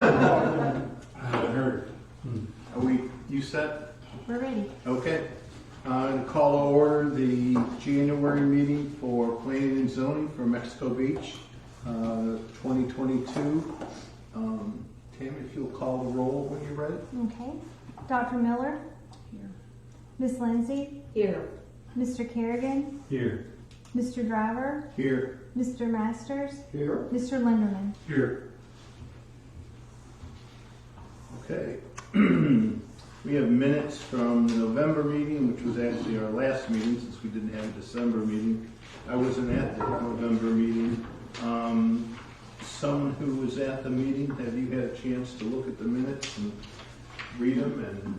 I haven't heard. You set? We're ready. Okay. Call to order the January meeting for planning and zoning for Mexico Beach, 2022. Tammy, if you'll call the roll when you're ready. Okay. Dr. Miller? Here. Miss Lindsay? Here. Mr. Kerrigan? Here. Mr. Driver? Here. Mr. Masters? Here. Mr. Linderman? Here. Okay. We have minutes from the November meeting, which was actually our last meeting since we didn't have a December meeting. I wasn't at the November meeting. Someone who was at the meeting, have you had a chance to look at the minutes and read them and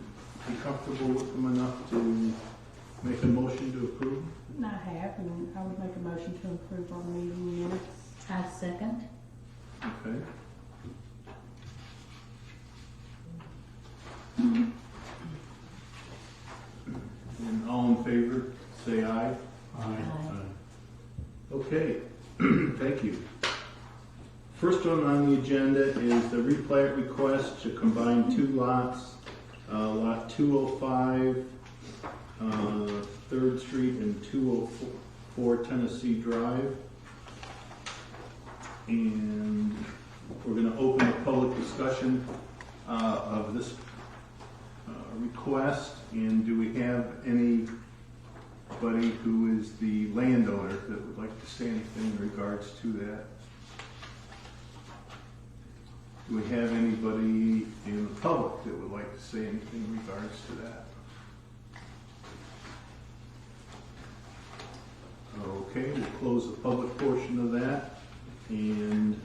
be comfortable with them enough to make a motion to approve? I have, and I would make a motion to approve our meeting minutes. I second. Okay. And all in favor, say aye. Okay, thank you. First one on the agenda is the replat request to combine two lots, lot 205, 3rd Street and 204 Tennessee Drive. And we're going to open a public discussion of this request. And do we have anybody who is the landowner that would like to say anything in regards to that? Do we have anybody in the public that would like to say anything in regards to that? Okay, we'll close the public portion of that. And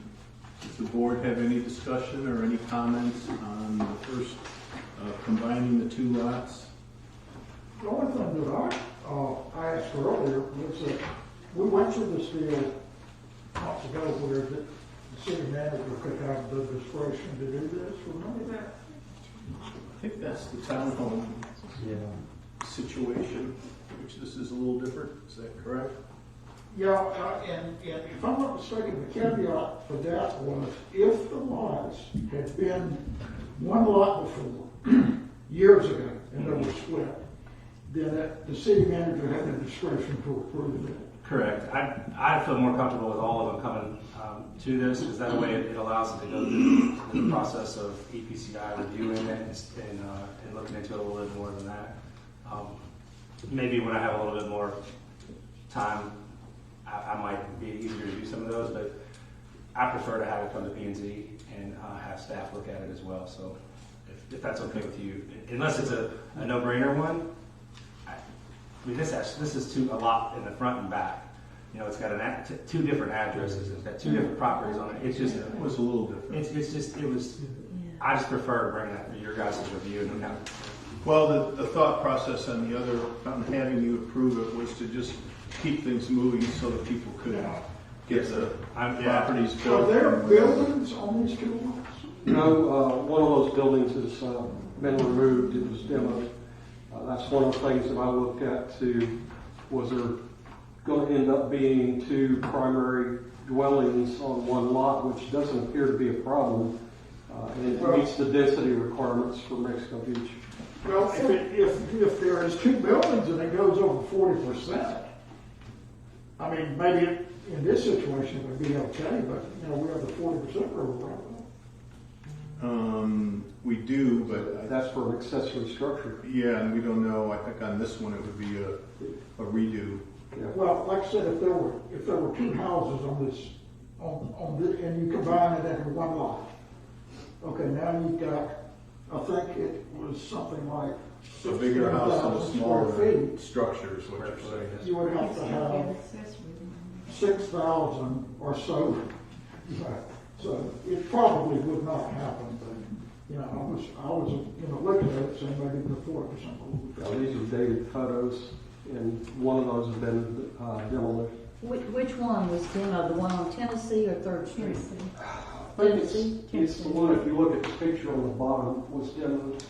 does the board have any discussion or any comments on the first combining the two lots? The only thing that I asked earlier was that we went through this deal months ago where the city manager could have the discretion to do this. Remember that? I think that's the townhome situation, which this is a little different. Is that correct? Yeah, and if I'm not mistaken, the caveat for that was if the lots had been one lot before, years ago, and they were split, then the city manager had the discretion to approve it. Correct. I feel more comfortable with all of them coming to this, because that way it allows them to go through the process of EPCI reviewing it and looking into it a little bit more than that. Maybe when I have a little bit more time, I might be easier to do some of those, but I prefer to have it come to P&Z and have staff look at it as well. So if that's okay with you, unless it's a no-brainer one. I mean, this is a lot in the front and back. You know, it's got two different addresses. It's got two different properties on it. It's just It was a little different. I just prefer to bring that for your guys' review and kind of. Well, the thought process on having you approve it was to just keep things moving so that people could get the properties built. Are there buildings on these two lots? No, one of those buildings has been removed. It was demoed. That's one of the things that I looked at too. Was there going to end up being two primary dwellings on one lot, which doesn't appear to be a problem, and it meets the density requirements for Mexico Beach. Well, if there is two buildings and it goes over 40%, I mean, maybe in this situation it would be okay, but we have the 40% rule. We do, but That's for an accessory structure. yeah, and we don't know. I think on this one it would be a redo. Yeah. Well, like I said, if there were two houses on this, and you combine it into one lot, okay, now you've got, I think it was something like A bigger house and a 16,000 smaller square feet. structure is what you're saying. You would have to have 6,000 or so. So it probably would not happen, but I was looking at it saying maybe the 40% rule. These are dated photos, and one of those has been demolished. Which one was demoed? The one on Tennessee or 3rd Street? I think it's the one, if you look at the picture on the bottom, was demoed.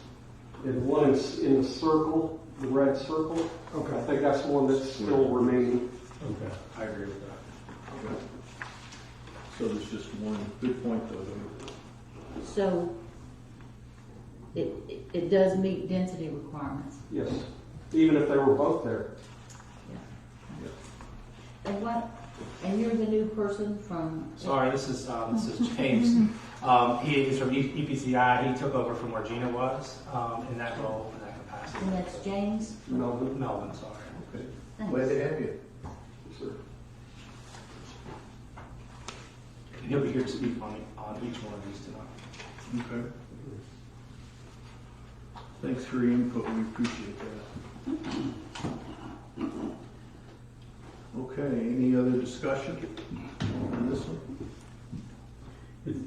And one is in the circle, the red circle. Okay. I think that's the one that's still remaining. Okay. I agree with that. Okay. So there's just one good point though. So it does meet density requirements. Yes, even if they were both there. And you're the new person from? Sorry, this is James. He is from EPCI. He took over from where Gina was in that role, in that capacity. And that's James? Melvin. Melvin, sorry. Okay. Thanks. Glad to have you. Sir. And he'll be here to speak on each one of these tonight. Okay. Thanks for your input, we appreciate that. Okay, any other discussion on this one?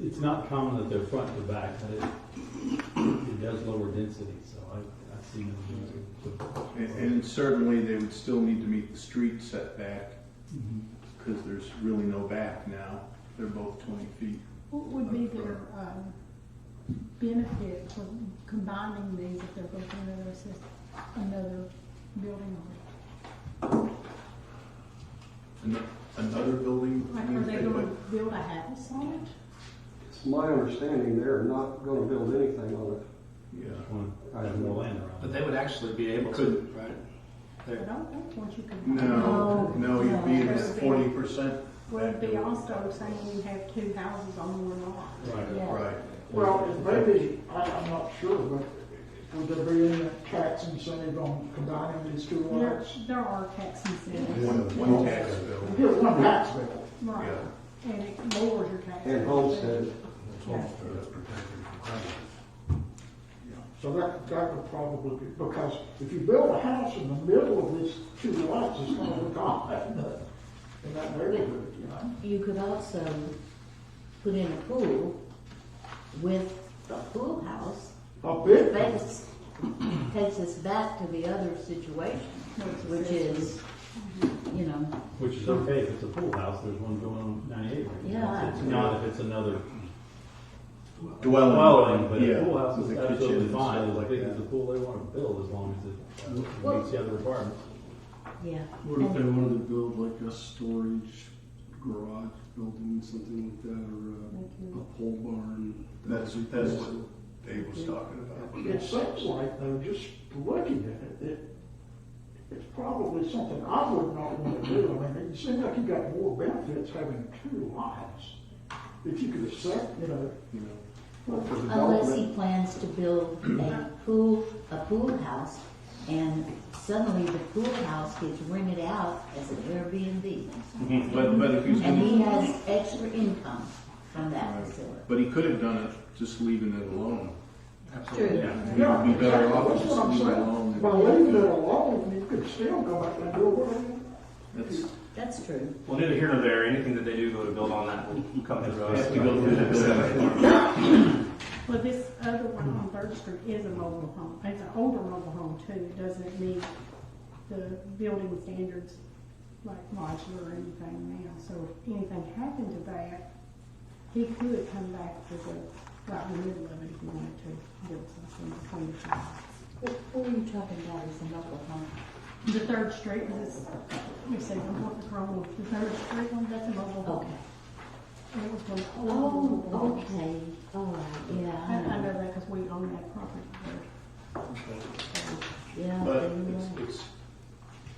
It's not common that they're front to back, but it does lower density, so I see no reason. And certainly they would still need to meet the street setback, because there's really no back now. They're both 20 feet. What would be their benefit for combining these if they're both another building on Another building? it? Like, are they going to build a house on it? It's my understanding they're not gonna build anything on it. Yeah. I have more land around. But they would actually be able to, Couldn't. right? I They're- don't think once you combine. No, you'd be at No. 40%. Well, it'd be also saying you have two houses on one lot. Right. Yeah. Right. Well, it may be, I'm not sure, but would there be any tax incentive on combining these two lots? There are tax incentives. One tax bill. You get one tax bill. Right, Yeah. and it lowers your tax. And homestead. So that would probably be, because if you build a house in the middle of these two lots, it's gonna look odd in that neighborhood, you know? You could also put in a pool with the pool house. A big, Takes us back to the other situation, which is, you know, Which is okay if it's a pool house, there's one going on 98 right now. Yeah. It's not if it's another Dwelling. dwelling, but Yeah, a pool house is with a kitchen absolutely and fine, stuff as like big that. as the pool they want to build, as long as it Well- meets the other requirements. yeah. What if they And- wanted to build like a storage garage building, something like that, or a pole barn? That's what Dave was talking about. it seems like though, just looking at it, it's probably something I would not want to do. I mean, it seems like you got more benefits having two lots. If you could set, you know, Well, for Unless development, he plans to build a pool house, and suddenly the pool house gets rented out as an Airbnb. But if he's And he gonna, has extra income from that Right. facility. but he could have done it just leaving it alone. Absolutely. True. yeah, He'd be better exactly. off That's just what I'm leaving it saying. alone. By leaving it alone, you could still go back and do whatever. That's, That's true. Well, neither here nor there, anything that they do go to build on that will come through us. Have to go through the building. Well, this other one on Third Street is a mobile home. It's an older mobile home too. It doesn't meet the building standards like modular or anything now. So if anything happened to that, he could come back to the, right in the middle of it if he wanted to build something between the two lots. What are you talking about as a mobile home? The Third Street is, let me see, I'm looking wrong. The Third Street one, that's a mobile home. Okay. And it was one whole mobile Oh, home. okay, all right, yeah. I know that because we own that property there. Yeah. But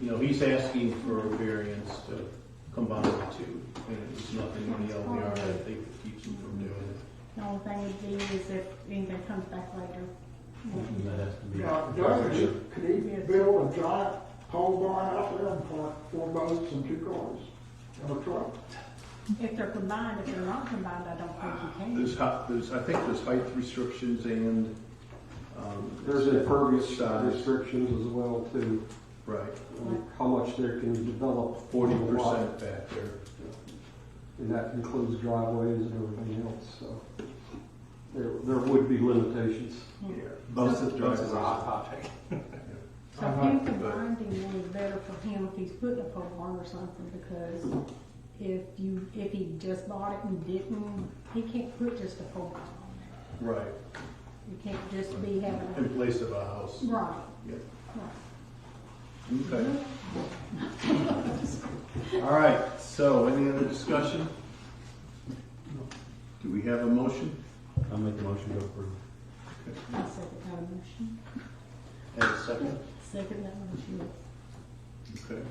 you're right. it's, he's asking for a variance to combine the two. And there's nothing in the LDR that I think that keeps him from doing it. The only thing would be is if anything comes back later. And that has to be. Could he build a giant pole barn out there and park 4 boats and 2 cars and a truck? If they're combined, if they're not combined, I don't think you can. I think there's height restrictions and, there's impervious size. restrictions as well too, Right, how much there can develop. 40% back there. And that includes driveways and everything else, so there would be limitations. Yeah. Both Both is a hot topic. So him combining one is better for him if he's putting a pole barn or something, because if he just bought it and didn't, he can't put just a pole barn on there. Right, You can't just be having in place of a house. a, right, Yeah. right. Okay. All right, so any other discussion? Do we have a motion? I'll make a motion to approve. I'll second that motion. And a second? Second that motion. Okay.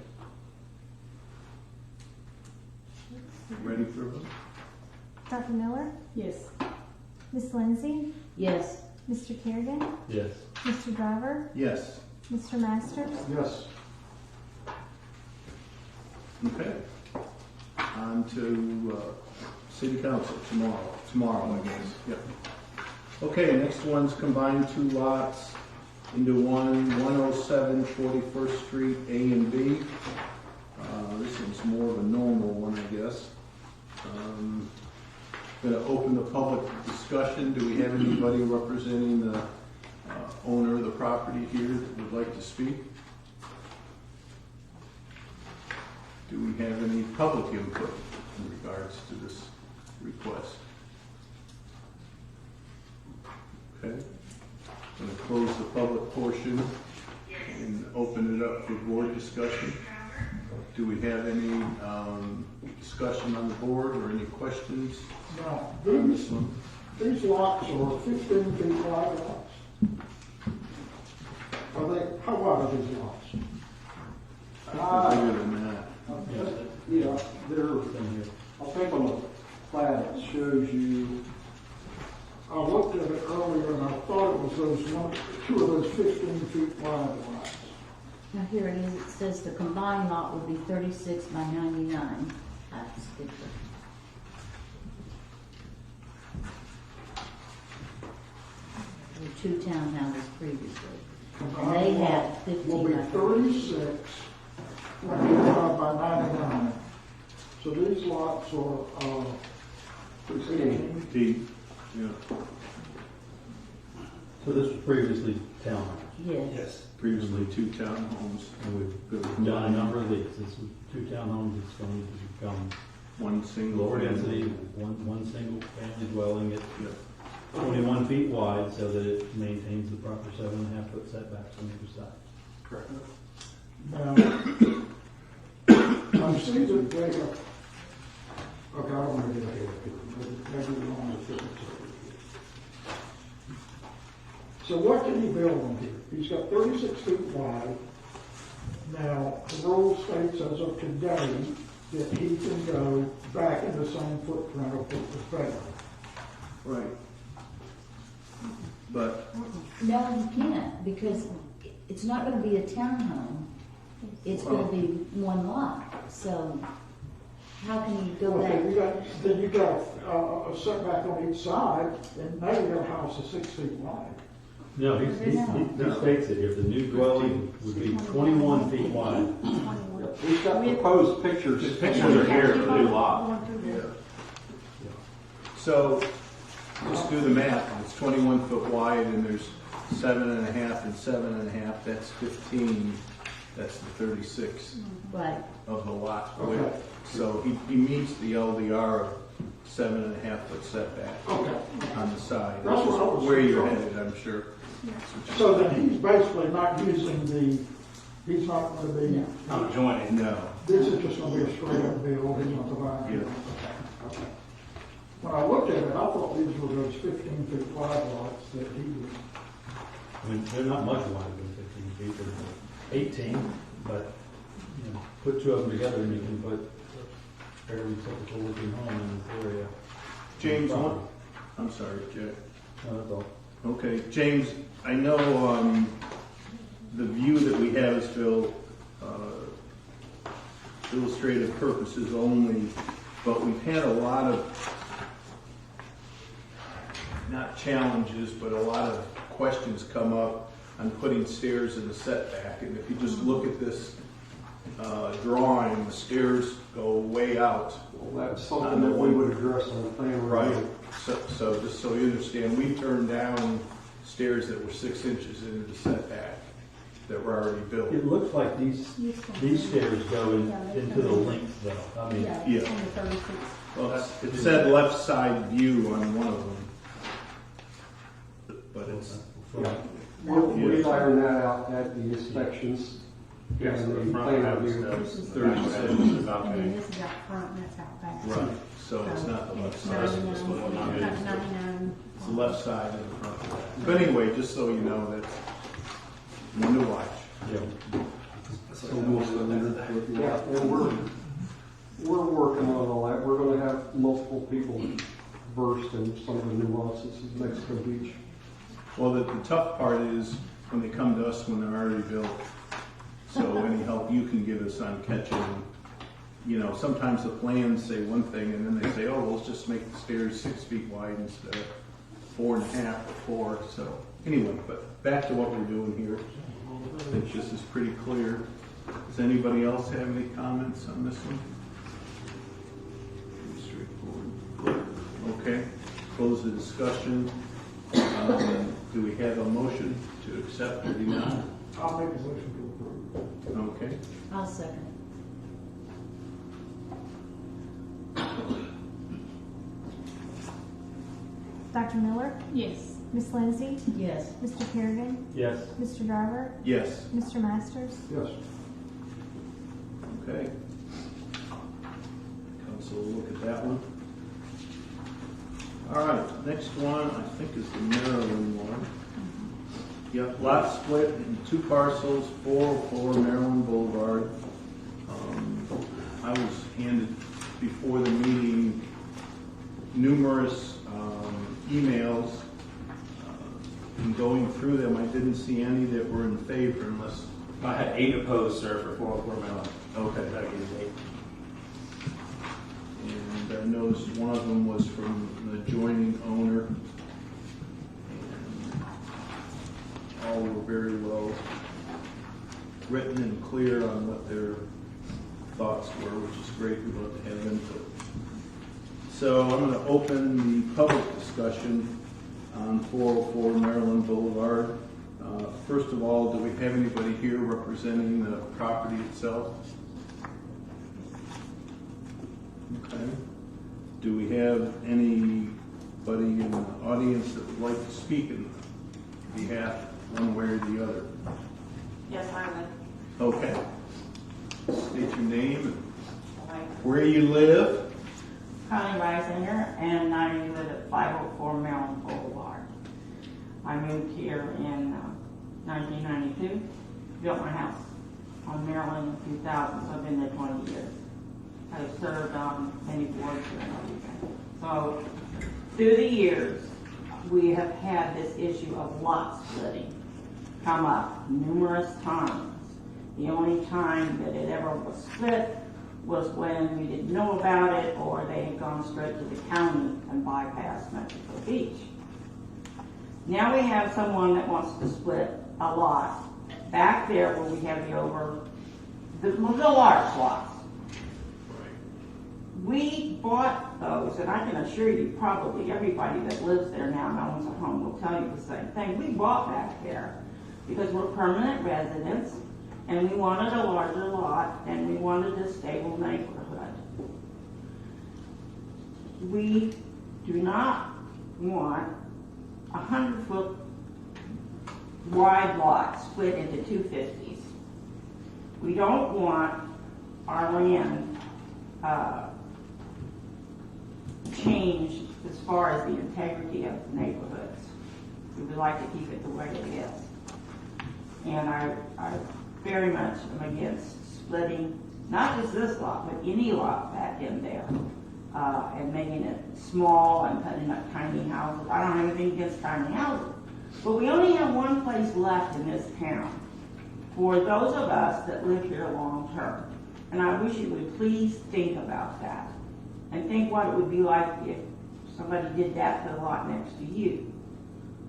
Ready for a vote? Dr. Miller, Yes. Miss Lindsay, Yes, Mr. Kerrigan, Yes. Mr. Driver, Yes. Mr. Masters, Yes. Okay. On to city council tomorrow, I guess, yep. Okay, next one's combine two lots into one, 107 41st Street, A and B. This one's more of a normal one, I guess. Going to open the public discussion. Do we have anybody representing the owner of the property here that would like to speak? Do we have any public input in regards to this request? Okay. Going to close the public portion and open it up for board discussion. Do we have any discussion on the board or any questions Now, on this one? these lots are 15 feet wide lots. How wide are these lots? Bigger than that. Yeah, I think on the plat it shows you, I looked at it earlier and I thought it was two of those 15 feet wide lots. now here it is, it says the combined lot will be 36 by 99. That's good. There were two townhouses previously. And they had 15 Will be by 36, 25 by 99. So these lots are, 16. Deep, yeah. So this was previously townhouse, Yes. Previously two townhomes, and we've done a number of these. This was two townhomes, it's going to become one single. lower family. density, one single family dwelling at Yeah. 21 feet wide, so that it maintains the proper 7.5 foot setbacks on either side. Correct. now, I see that they are, okay, I don't want to get ahead of people, but maybe we want to finish it. So what can he build on here? He's got 36 feet wide. Now, the rule states as of today that he can go back in the same footprint of what was there. Right. But, No, you can't, because it's not gonna be a townhome. It's gonna be one lot, so how can you go Okay, back? then you got a setback on each side, and now your house is 6 feet wide. No, he states it here, the new dwelling would be 21 feet wide. We've got proposed pictures. The pictures are here for the new lot. so, just do the math. It's 21 foot wide and there's 7.5 and 7.5, that's 15. That's the 36 Right, of the lot Okay. width. So he meets the LDR of 7.5 foot setback Okay. on the side. That's what I was Where you're thinking. headed, I'm sure. So then he's basically not using he's not going to be, Not joining. No. this is just going to be a straight up bill, he's not dividing. Yeah. Okay. When I looked at it, I thought these were those 15 feet wide lots that he was. I mean, they're not much wider than 15 feet, they're 18, but, you know, put two of them together and you can put a fairly typical looking home in this area. James, what? I'm sorry, Jack. No, that's all. Okay, James, I know the view that we have is for illustrative purposes only, but we've had a lot of, not challenges, but a lot of questions come up on putting stairs in the setback. And if you just look at this drawing, the stairs go way out. Well, that's something that we would address on the plan. Right. So just so you understand, we turned down stairs that were 6 inches into the setback that were already built. It looks like these stairs go into the length though. I mean, Yeah, Yeah. it's on the 36. Well, it said left side view on one of them. But it's, We'll iron that out at the inspections. Yes, and the the front plan house review. does. 36. Is And then okay. this is out front, and that's out back. right. So it's not the left It's side. This one will not be. 99. It's the left side and the front. But anyway, just so you know, that's one to watch. Yeah. It's almost 100 foot Yeah, lot. and we're working on all that. We're gonna have multiple people versed in some of the nuances of Mexico Beach. Well, the tough part is when they come to us when they're already built. So any help you can give us on catching, you know, sometimes the plans say one thing and then they say, oh, well, let's just make the stairs 6 feet wide instead of 4.5 or 4. So anyway, but back to what we're doing here. I think this is pretty clear. Does anybody else have any comments on this one? Pretty straightforward. Okay, close the discussion. Do we have a motion to accept or deny? I'll make a motion to approve. Okay, I'll second. Dr. Miller, Yes. Miss Lindsay, Yes. Mr. Kerrigan, Yes. Mr. Driver, yes, Mr. Masters. Yes. okay. Council will look at that one. All right, next one, I think is the Maryland one. Yep, lot split in 2 parcels, 404 Maryland Boulevard. I was handed before the meeting numerous emails. In going through them, I didn't see any that were in favor unless, I had 8 opposed, sir, for 404 Maryland. okay. That'll give you 8. And I noticed one of them was from the adjoining owner. And all were very well written and clear on what their thoughts were, which is great. We love to have input. So I'm going to open the public discussion on 404 Maryland Boulevard. First of all, do we have anybody here representing the property itself? Okay. Do we have anybody in the audience that would like to speak in behalf, one way or the other? Yes, I Okay. State your name and would. where you live. Connie Reisinger, and I live at 504 Maryland Boulevard. I moved here in 1992, built my house on Maryland in 2000, so I've been there 20 years. I've served on many boards here and everything. So through the years, we have had this issue of lot splitting come up numerous times. The only time that it ever was split was when we didn't know about it or they had gone straight to the county and bypassed Mexico Beach. Now we have someone that wants to split a lot back there where we have the large lots. We bought those, and I can assure you probably everybody that lives there now and owns a home will tell you the same thing. We bought back there because we're permanent residents and we wanted a larger lot and we wanted a stable neighborhood. We do not want 100-foot wide lot split into 250s. We don't want our land changed as far as the integrity of the neighborhoods. We would like to keep it the way it is. And I very much am against splitting, not just this lot, but any lot back in there, and making it small and putting up tiny houses. I don't have anything against tiny houses, but we only have one place left in this town for those of us that live here long term. And I wish you would please think about that and think what it would be like if somebody did that to the lot next to you.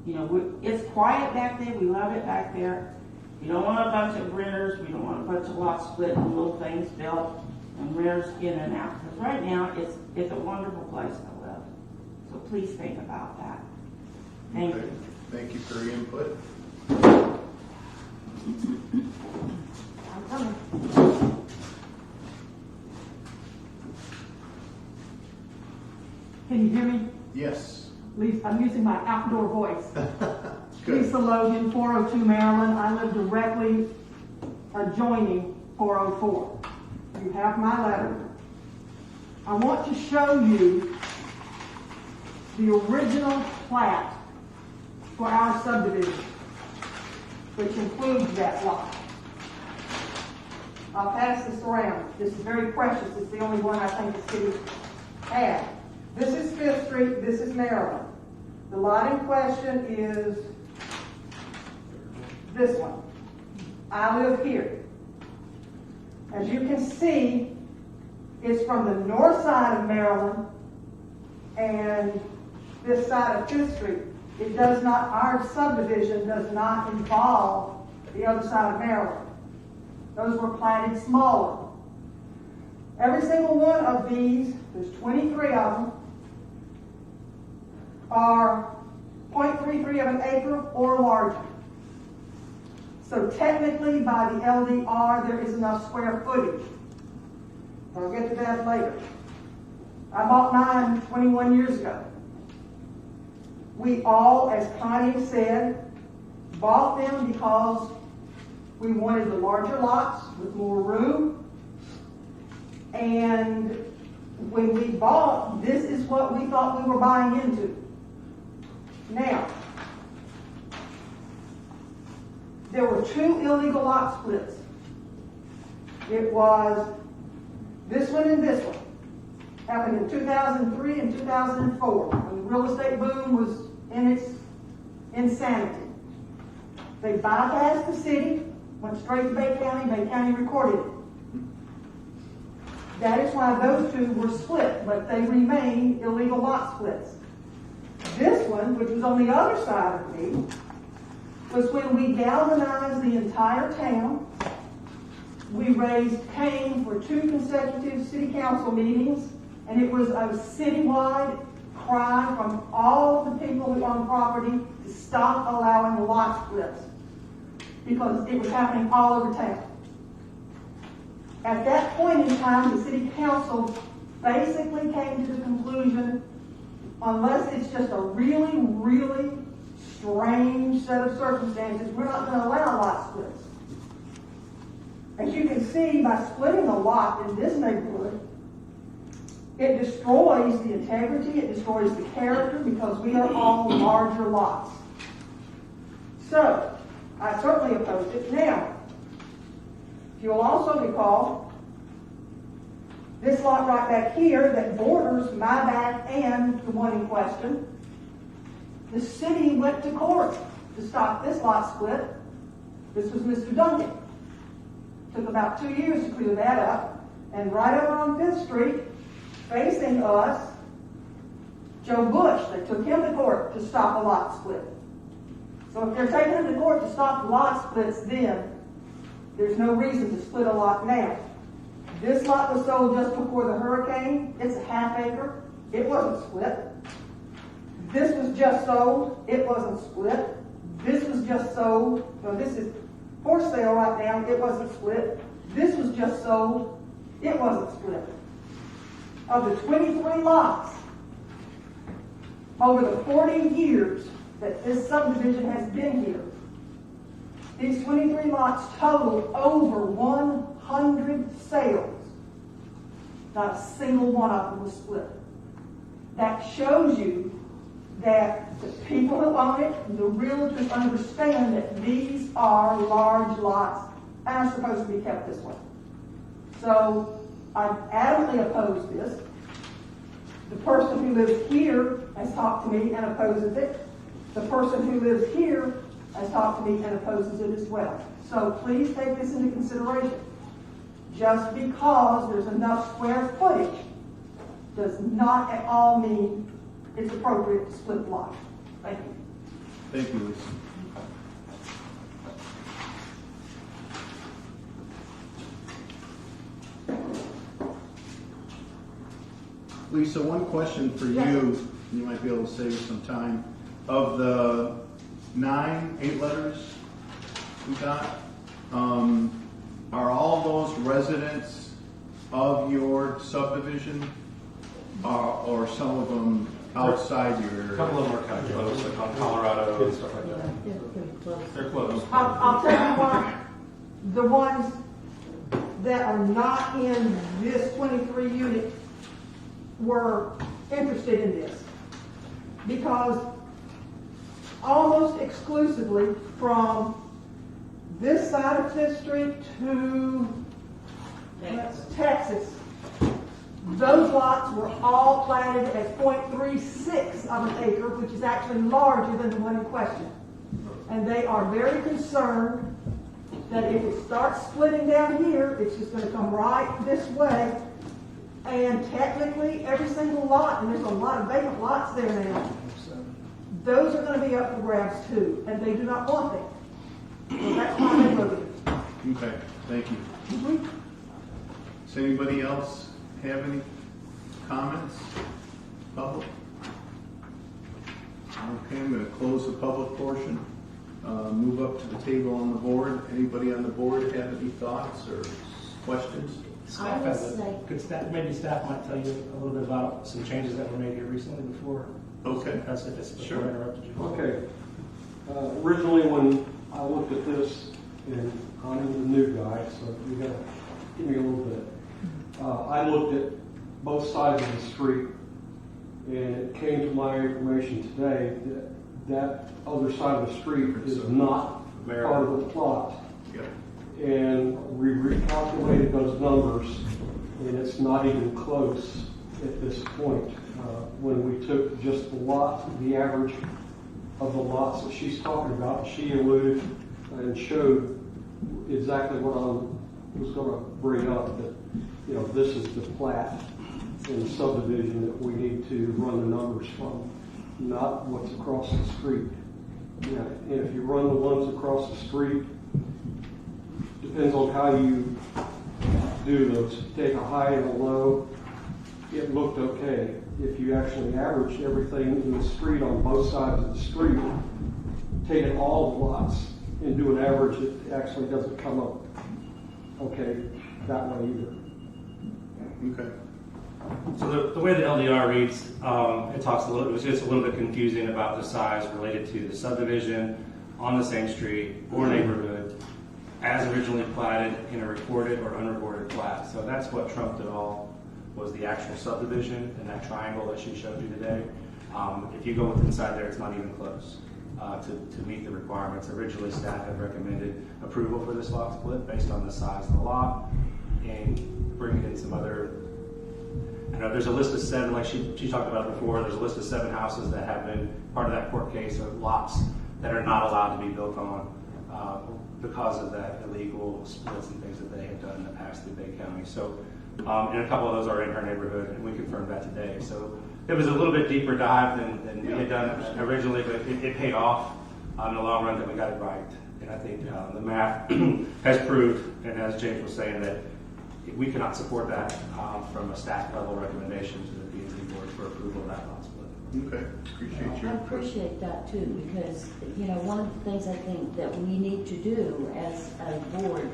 You know, it's quiet back there. We love it back there. We don't want a bunch of renters. We don't want a bunch of lots split and little things built and renters in and out. Because right now, it's a wonderful place to live. So please think about that. Thank Okay. you. Thank you for your input. I'm coming. Can you hear me? Yes. Lisa, I'm using my outdoor voice. Good. Lisa Logan, 402 Maryland. I live directly adjoining 404. You have my letter. I want to show you the original plat for our subdivision, which includes that lot. I'll pass this around. This is very precious. It's the only one I think the city had. This is 5th Street, this is Maryland. The lot in question is this one. I live here. As you can see, it's from the north side of Maryland and this side of 5th Street. It does not, our subdivision does not involve the other side of Maryland. Those were platted smaller. Every single one of these, there's 23 of them, are 0.33 of an acre or larger. So technically, by the LDR, there is enough square footage. I'll get to that later. I bought mine 21 years ago. We all, as Connie said, bought them because we wanted the larger lots with more room. And when we bought, this is what we thought we were buying into. Now, there were 2 illegal lot splits. It was this one and this one. Happened in 2003 and 2004, when the real estate boom was in its insanity. They bypassed the city, went straight to Bay County recorded it. That is why those 2 were split, but they remain illegal lot splits. This one, which was on the other side of me, was when we galvanized the entire town. We raised Cain for 2 consecutive city council meetings, and it was a citywide cry from all of the people who own property to stop allowing lot splits, because it was happening all over town. At that point in time, the city council basically came to the conclusion, unless it's just a really, really strange set of circumstances, we're not going to allow lot splits. As you can see, by splitting a lot in this neighborhood, it destroys the integrity, it destroys the character, because we are all larger lots. So, I certainly oppose it. Now, if you'll also recall, this lot right back here that borders my back and the one in question, the city went to court to stop this lot split. This was Mr. Duncan. Took about 2 years to clear that up. And right over on 5th Street, facing us, Joe Bush, they took him to court to stop a lot split. So if they're taking him to court to stop lot splits then, there's no reason to split a lot now. This lot was sold just before the hurricane. It's a ½ acre. It wasn't split. This was just sold. It wasn't split. This was just sold. No, this is for sale right now. It wasn't split. This was just sold. It wasn't split. Of the 23 lots, over the 40 years that this subdivision has been here, these 23 lots total over 100 sales. Not a single one of them was split. That shows you that the people who own it, the realtors, understand that these are large lots and are supposed to be kept this way. So I adamantly oppose this. The person who lives here has talked to me and opposes it. The person who lives here has talked to me and opposes it as well. So please take this into consideration. Just because there's enough square footage does not at all mean it's appropriate to split the lot. Thank you. Thank you, Lisa. Lisa, one question for you. You might be able to save some time. Of the 8 letters we got, are all those residents of your subdivision, or some of them outside your A area? couple of them are kind of close, like on Colorado and stuff like that. They're close. I'll tell you what, the ones that are not in this 23 unit were interested in this. Because almost exclusively from this side of Fifth Street to Texas, those lots were all platted as .36 of an acre, which is actually larger than the one in question. And they are very concerned that if it starts splitting down here, it's just going to come right this way. And technically, every single lot, and there's a lot of vacant lots there now, those are going to be up for grabs too, and they do not want them. So that's why they voted. Okay, thank you. Does anybody else have any comments? Public? Okay, I'm going to close the public portion. Move up to the table on the board. Anybody on the board have any thoughts or questions? Staff has maybe staff might tell you a little bit about some changes that were made here recently before. Okay. That's if it's Sure. before I interrupted you. Okay. Originally, when I looked at this, and I'm the new guy, so you gotta give me a little bit. I looked at both sides of the street, and it came to my information today that that other side of the street is not part of the plot. Yeah. And we recalculated those numbers, and it's not even close at this point. When we took just the average of the lots that she's talking about, she alluded and showed exactly what I was going to bring up, that, you know, this is the plat and subdivision that we need to run the numbers from, not what's across the street. Yeah, and if you run the ones across the street, depends on how you do those. Take a high and a low, it looked okay. If you actually average everything in the street on both sides of the street, taking all the lots and do an average, it actually doesn't come up okay that way either. Okay. So the way the LDR reads, it talks it was just a little bit confusing about the size related to the subdivision on the same street or neighborhood as originally platted in a recorded or unrecorded plat. So that's what trumped it all, was the actual subdivision and that triangle that she showed you today. If you go with inside there, it's not even close to meet the requirements. Originally, staff had recommended approval for this lot split based on the size of the lot and bringing in some other. I know there's a list of 7, like she talked about before. There's a list of 7 houses that have been part of that court case of lots that are not allowed to be built on because of that illegal splits and things that they have done in the past through Bay County. So. And a couple of those are in her neighborhood, and we confirmed that today. So it was a little bit deeper dive than we had done originally, but it paid off in the long run that we got it right. And I think the math has proved, and as James was saying, that we cannot support that from a staff level recommendation to the P&Z board for approval of that lot split. Okay, appreciate I your appreciate that too, because, you know, one of the things I think that we need to do as a board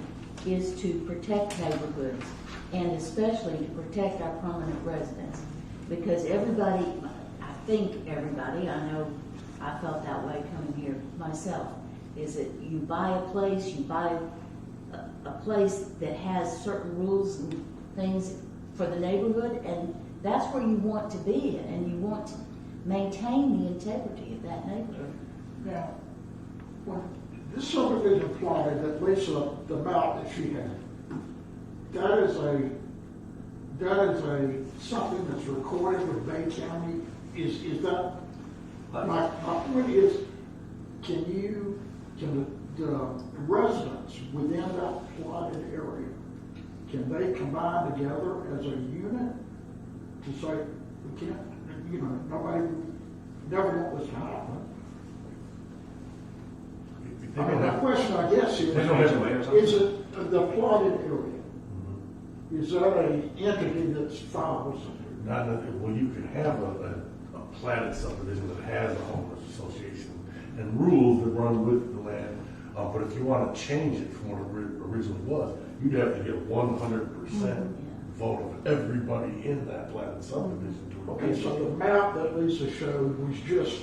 is to protect neighborhoods, and especially to protect our permanent residents. Because everybody, I think everybody, I know I felt that way coming here myself, is that you buy a place, you buy a place that has certain rules and things for the neighborhood, and that's where you want to be, and you want to maintain the integrity of that neighborhood. Now, when this subdivision plotted that Lisa, the map that she had, that is something that's recorded with Bay County. Is that, my point is, can the residents within that plotted area, can they combine together as a unit to say, we can't, you know, nobody, never want this to happen? The question, I guess, is it the plotted area? Is that an entity that's filed something? Not that, well, you can have a platted subdivision that has a homeowners association and rules that run with the land. But if you want to change it from what it originally was, you'd have to get 100% vote of everybody in that platted subdivision to Okay, so the map that Lisa showed was just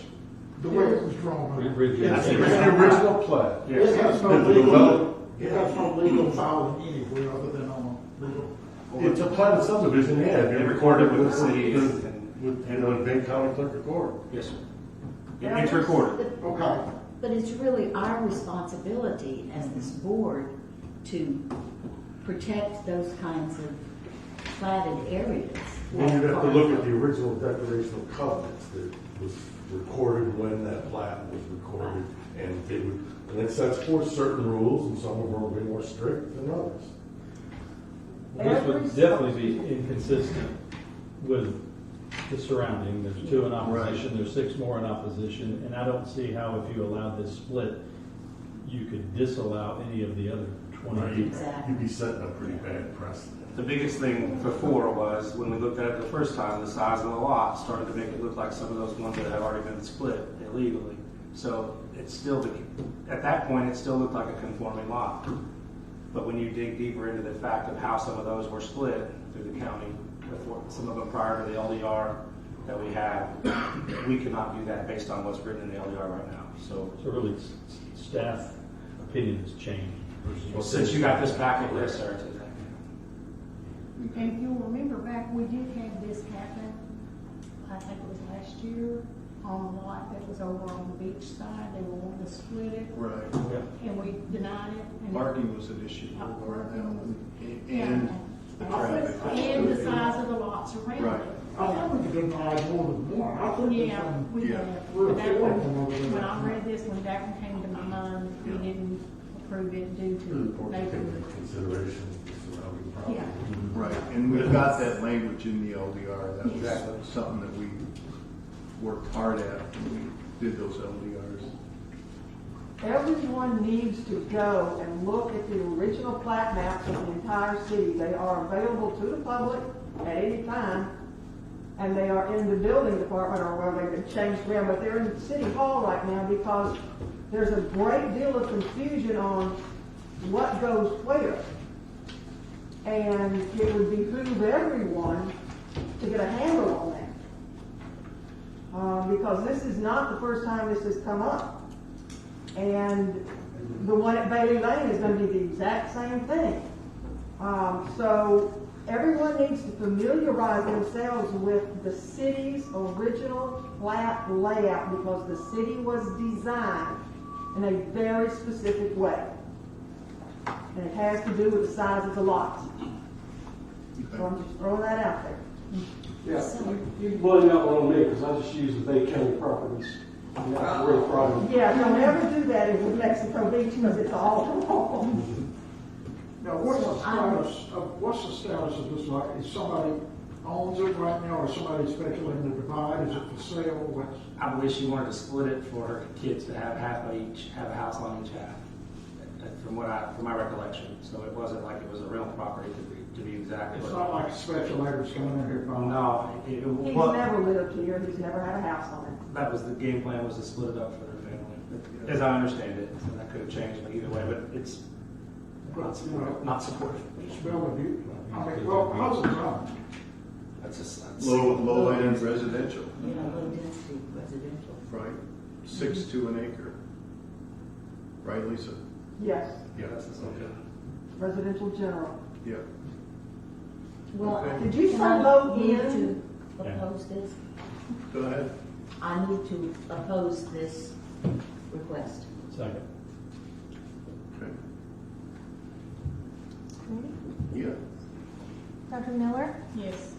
the way it was drawn. That's the original plat. It has no legal filing anywhere other than on a legal. It's a platted subdivision, yeah. They recorded with the city and- With, Benton County Clerk of Court. Yes, sir. It's recorded. Okay. But it's really our responsibility as this board to protect those kinds of platted areas. Well, you'd have to look at the original declaration of covenants that was recorded when that plat was recorded. And it sets forth certain rules, and some of them will be more strict than others. This would definitely be inconsistent with the surrounding. There's 2 in opposition, there's 6 more in opposition, and I don't see how if you allowed this split, you could disallow any of the other 20. You'd be setting a pretty bad precedent. The biggest thing before was, when we looked at it the first time, the size of the lot started to make it look like some of those ones that had already been split illegally. So it's still, at that point, it still looked like a conforming lot. But when you dig deeper into the fact of how some of those were split through the county, before, some of them prior to the LDR that we had, we cannot do that based on what's written in the LDR right now. So really, staff opinion has changed versus what. since you got this packet, yes, sir. And if you'll remember back, we did have this happen, I think it was last year, on the lot that was over on the beach side. They were wanting to split it, Right. and we denied it. And Parking was an issue over on that one, Yeah. and the traffic. And the size of the lots around Right. it. I think we could deny more than one. I think there's Yeah, some we Yeah. have. real But that four one, of them over there. when I read this one, that one came to my mind. We Yeah. didn't approve it due to Take into neighborhood. consideration the surrounding property. Yeah. Right, and we've got that language in the LDR, that was Exactly. something that we worked hard at when we did those LDRs. Everyone needs to go and look at the original plat maps of the entire city. They are available to the public at any time, and they are in the building department, or where they can change them, but they're in City Hall right now because there's a great deal of confusion on what goes where. And it would behoove everyone to get a handle on that. Because this is not the first time this has come up. And the one at Bailey Lane is going to be the exact same thing. So everyone needs to familiarize themselves with the city's original plat layout, because the city was designed in a very specific way. And it has to do with the size of the lots. So I'm just throwing that out there. Yeah, you blame that one on me, because I just use the Bay County properties. And that's a real problem. Yeah, don't ever do that in Mexico Beach, because it's all wrong. Now, what's the status of this lot? Is somebody owns it right now, or somebody speculating to divide? Is it for sale? What's? I believe she wanted to split it for her kids to have half of each, have a house on each half, from my recollection. So it wasn't like it was a real property to be exactly. It's not like speculators coming in here buying. No, He's well, never lived here, he's never had a house on it. that was the game plan, was to split it up for their family, as I understand it. So that could have changed either way, but it's not supported. It's Bellevue. I mean, well, how's it done? That's Low-end residential, You know, low density residential. right? 6 to an acre. Right, Lisa? Yes, Yeah. That's okay. residential general. Yeah. Well, Okay. Did you can say I low move end? to oppose this? Go ahead. I move to oppose this request. Second. Okay. Ready? Yeah. Dr. Miller, Yes.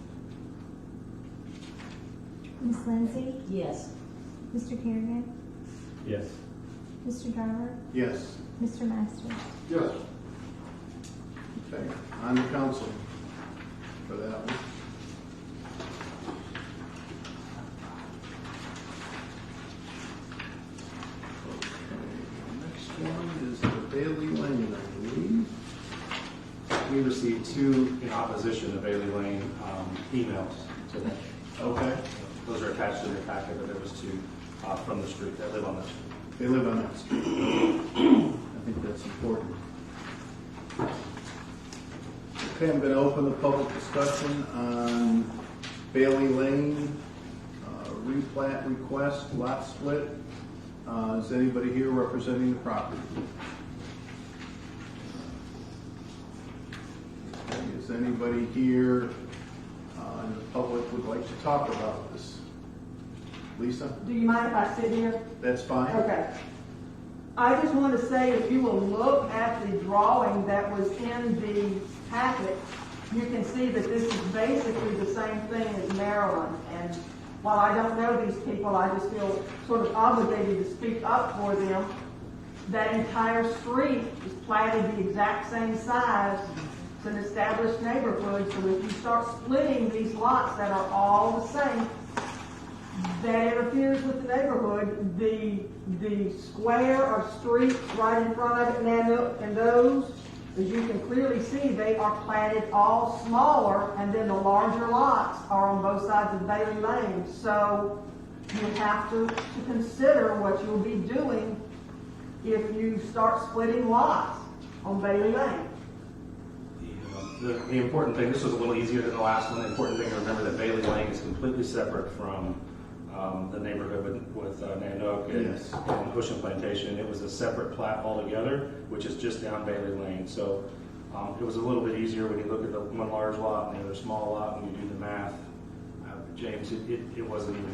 Ms. Lindsay, Yes. Mr. Kerrigan, Yes. Mr. Driver, Yes. Mr. Masters. Yes. Okay. On the council for that one. Okay. Next one is the Bailey Lane, I believe. We received 2 in opposition to Bailey Lane emails today. Okay. Those are attached to their packet, but there was 2 from the street that live on that street. They live on that street. I think that's important. Okay, I'm going to open the public discussion on Bailey Lane, replat request, lot split. Is anybody here representing the property? Okay, is Does anybody here in the public would like to talk about this? Lisa? Do you mind if I sit here? That's fine. Okay. I just want to say, if you will look at the drawing that was in the packet, you can see that this is basically the same thing as Maryland. And while I don't know these people, I just feel sort of obligated to speak up for them. That entire street is platted the exact same size. It's an established neighborhood, so if you start splitting these lots that are all the same, that interferes with the neighborhood. The square of streets right in front of it and those, as you can clearly see, they are platted all smaller, and then the larger lots are on both sides of Bailey Lane. So you have to consider what you'll be doing if you start splitting lots on Bailey Lane. The important thing, this was a little easier than the last one. The important thing to remember that Bailey Lane is completely separate from the neighborhood with Nanook and Ocean Plantation. It was a separate plat altogether, which is just down Bailey Lane. So it was a little bit easier when you look at the one large lot and the other small lot, when you do the math. James, it wasn't even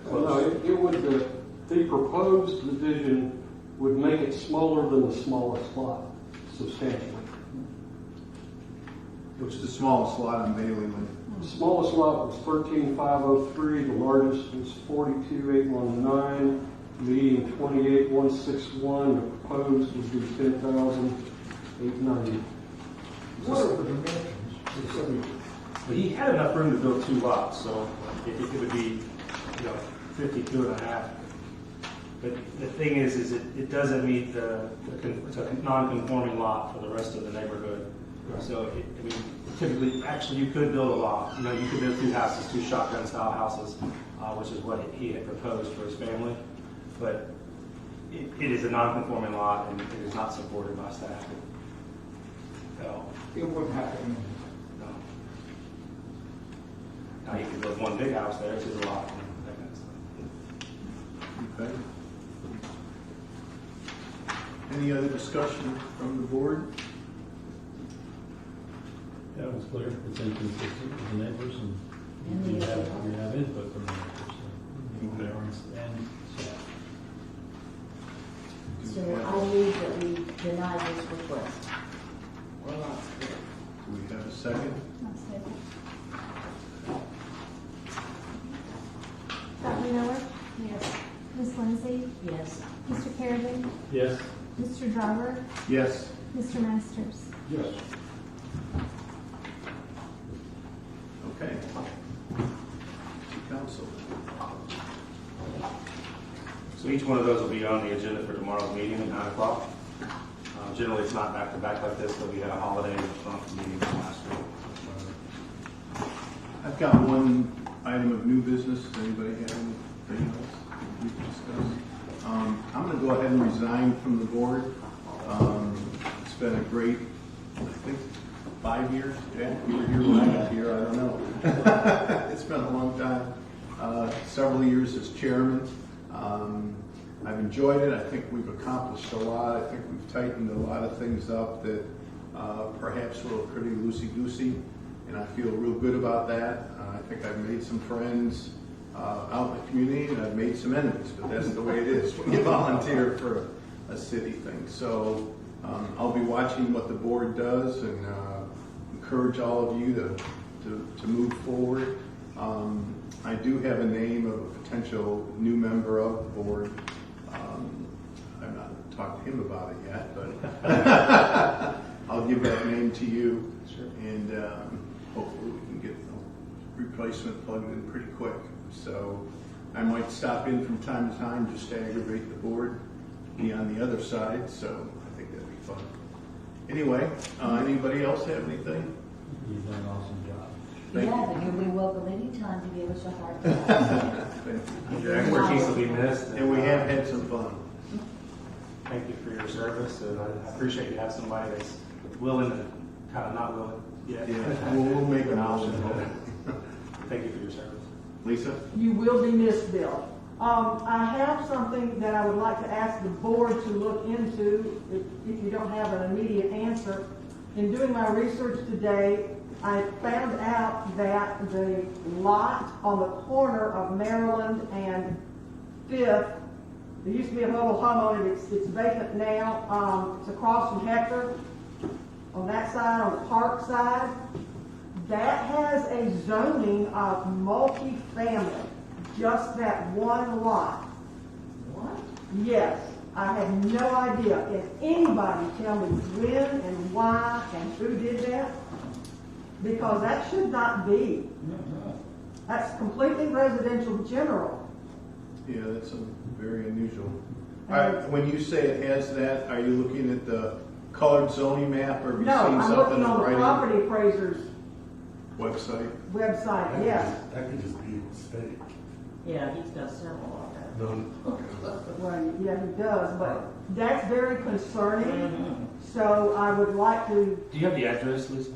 close. No, it would, the proposed division would make it smaller than the smallest lot, substantially. Which is the smallest lot on Bailey Lane? The smallest lot was 13,503, the largest was 42,819, median 28,161, the proposed would be 10,890. What are the dimensions? But he had enough room to build two lots, so it would be, 52 and a half. But the thing is it doesn't meet it's a non-conforming lot for the rest of the neighborhood. So, typically, actually, you could build a lot. You could build two houses, two shotgun-style houses, which is what he had proposed for his family. But it is a non-conforming lot, and it is not supported by staff at all. It wouldn't happen. No. Now, you could build one big house there, which is a lot, and that kind of stuff. Okay. Any other discussion from the board? Yeah, it was clear. It's inconsistent with the neighbors, and we have input from the neighbors. And staff. So I move that we deny this request. Or lot split. Do we have a second? Dr. Miller? Yes. Ms. Lindsay? Yes. Mr. Kerrigan? Yes. Mr. Driver? Yes. Mr. Masters? Yes. Okay. Council. So each one of those will be on the agenda for tomorrow's meeting at 9 o'clock. Generally, it's not back-to-back like this, but we had a holiday meeting last week. I've got one item of new business. Does anybody have anything else we can discuss? I'm going to go ahead and resign from the board. It's been a great, I think, 5 years. Jack, you were here when I got here. I don't know. It's been a long time. Several years as chairman. I've enjoyed it. I think we've accomplished a lot. I think we've tightened a lot of things up that perhaps were pretty loosey-goosey, and I feel real good about that. I think I've made some friends out in the community, and I've made some enemies, but that's the way it is when you volunteer for a city thing. So I'll be watching what the board does and encourage all of you to move forward. I do have a name of a potential new member of the board. I've not talked to him about it yet, but I'll give that name to you. Sure. And hopefully we can get a replacement plugged in pretty quick. So I might stop in from time to time just to aggravate the board, be on the other side. So I think that'd be fun. Anyway, anybody else have anything? You've done an awesome job. Thank you. And you'll be welcome anytime to give us a hard time. Thank you. Jack, we're teams will be missed. And we have had some fun. Thank you for your service, and I appreciate you have somebody that's willing and kind of not willing yet. Yeah, we'll make an option. Thank you for your service. Lisa? You will be missed, Bill. I have something that I would like to ask the board to look into if you don't have an immediate answer. In doing my research today, I found out that the lot on the corner of Maryland and Fifth, there used to be a mobile home on it, it's vacant now, it's across from Hector, on that side, on the park side. That has a zoning of multifamily, just that one lot. What? Yes, I have no idea. If anybody tell me when and why and who did that, because that should not be. That's completely residential general. Yeah, that's very unusual. All right, when you say it has that, are you looking at the colored zoning map, or have you No, seen I'm something looking in on the writing property appraiser's website? website, yes. That could just be a mistake. Yeah, he's got several of that. No, Well, yeah, he does, but that's very concerning. So I would like to, Do you have the address, Lisa?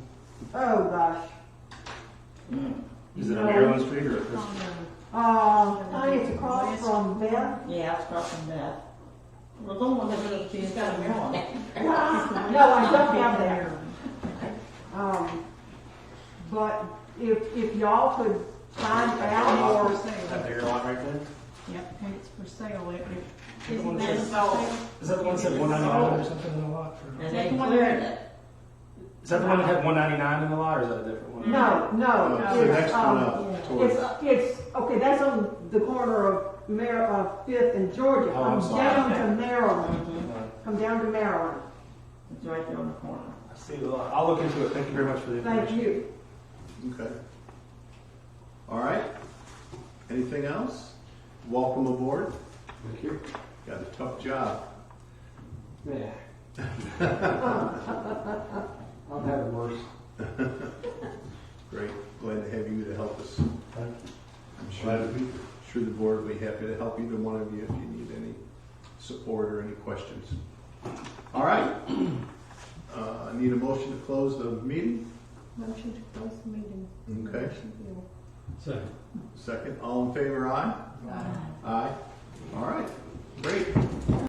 oh gosh. Is it on No. Maryland Street or? Honey, it's across from Beth. Yeah, it's crossing that. Well, the one that she's got a Maryland. No, I don't have that. But if y'all could find out or, That bigger lot right there? Yep, and it's for sale. Is Isn't that that Is that the one that said 199 or something in the lot? And they cleared it. Is that the one that had 199 in the lot, or is that a different one? no, It's the next one up towards. it's, okay, that's on the corner of Fifth and Georgia. Oh, I'm Come sorry. down to Maryland. Uh, Come down to Maryland. It's right there on the corner. I see the lot. I'll look into it. Thank you very much for the Thank information. you. Okay. All right. Anything else? Welcome aboard. Thank you. Got a tough job. Yeah. I've had it worse. Great. Glad to have you to help us. thank you. I'm Glad to be here. sure the board will be happy to help either one of you if you need any support or any questions. All right. I need a motion to close the meeting. motion to close the meeting? Okay. Second. Second. All in favor, aye? Aye. All right. Great.